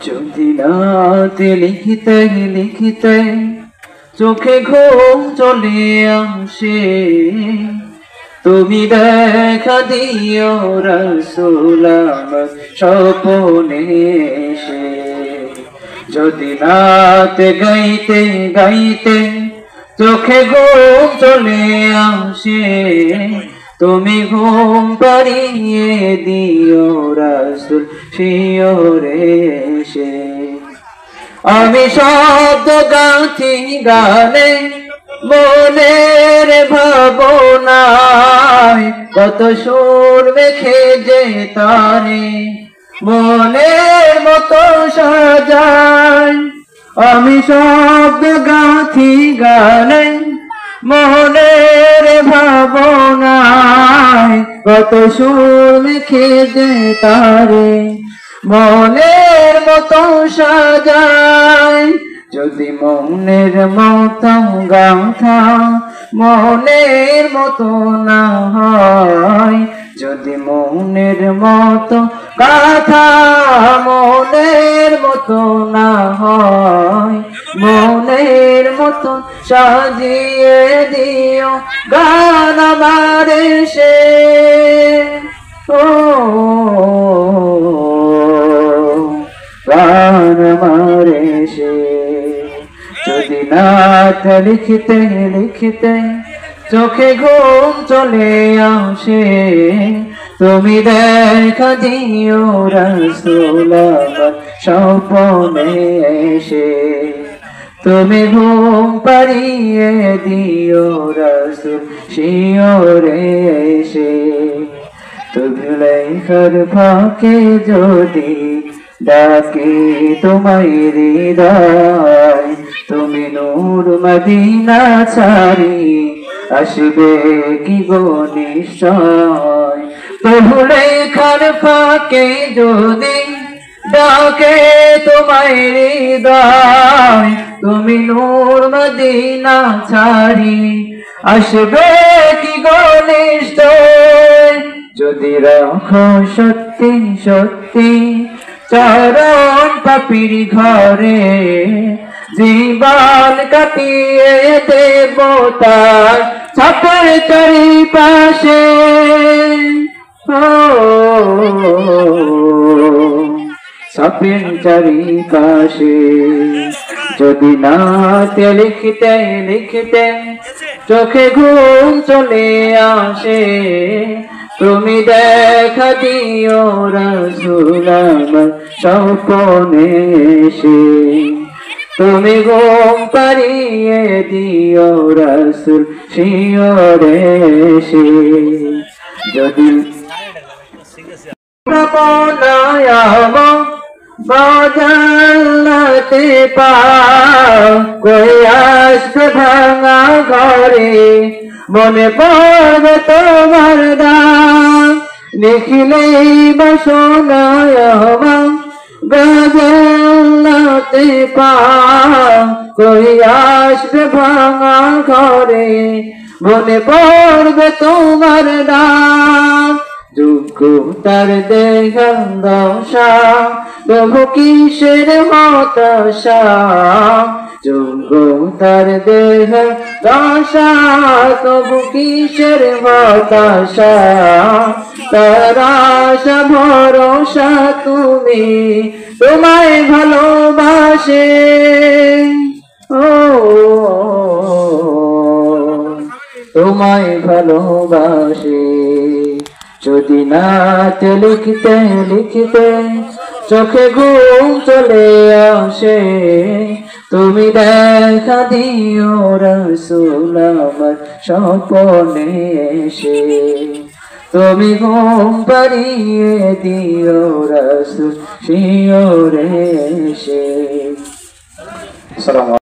যদি রাতে লিখিতে লিখিতে চোখে ঘুম চলে আসে, তুমি দেখা দিও রাসূল আমার স্বপ্নে এসে। যদি রাতে গাইতে গাইতে চোখে ঘুম চলে আসে, তুমি ঘুম পাড়িয়ে দিও রাসূল শিয়রে এসে। আমি শব্দ গাঁথি গানে মনের ভাবনায়, কত সুর মেখে যে তারে মনের মতো সাজায়। আমি শব্দ গাঁথি গানে মনের ভাবনায়, কত সুর মেখে যে তারে মনের মতো সাজায়। যদি মনের মতো গাঁথা মনের মতো না হয়, যদি মনের মতো গাঁথা মনের মতো না হয়, মনের মতো সাজিয়ে দিও গান আমার এসে। ও গান আমার এসে। যদি রাতে লিখিতে লিখিতে চোখে ঘুম চলে আসে, তুমি দেখা দিও রাসূল আমার স্বপ্নে এসে। তুমি ঘুম পাড়িয়ে দিও রাসূল শিয়রে এসে। তুমি লেখার ফাঁকে যদি ডাকি তোমায় হৃদয়, তুমি নূর মদিনা ছাড়ি আসবে কি গো নিশ্চয়। তবু লেখার ফাঁকে যদি ডাকে তোমায় হৃদয়, তুমি নূর মদিনা ছাড়ি আসবে কি গো নিশ্চয়। যদি রাখো সত্যি সত্যি চরণ পাপির ঘরে, জীবন কাটিয়ে দেব তার ছাপের চারিপাশে। ছাপের চারিপাশে। যদি রাতে লিখিতে লিখিতে চোখে ঘুম চলে আসে, তুমি দেখা দিও রাসূল আমার স্বপ্নে এসে। তুমি ঘুম পাড়িয়ে দিও রাসূল শিয়রে এসে। যদি ভাবনায় জান্নাতে পাও, কই আসবে ভাঙা ঘরে, মনে পড়বে তোমার দাম। লিখিলেই বাসনায় জান্নাতে পাও, কই আসবে ভাঙা ঘরে, মনে পড়বে তোমার নাম। যোগ্যতার দেখান দশা, তবু কিসের হতাশা। যোগ্যতার দেখান দশা, তবু কিসের হতাশা। তার আশা ভরসা তুমি, তোমায় ভালোবাসে। ও তোমায় ভালোবাসে। যদি রাতে লিখিতে লিখিতে চোখে ঘুম চলে আসে, তুমি দেখা দিও রাসূল আমার স্বপ্নে এসে। তুমি ঘুম পাড়িয়ে দিও রাসূল শিয়রে এসে।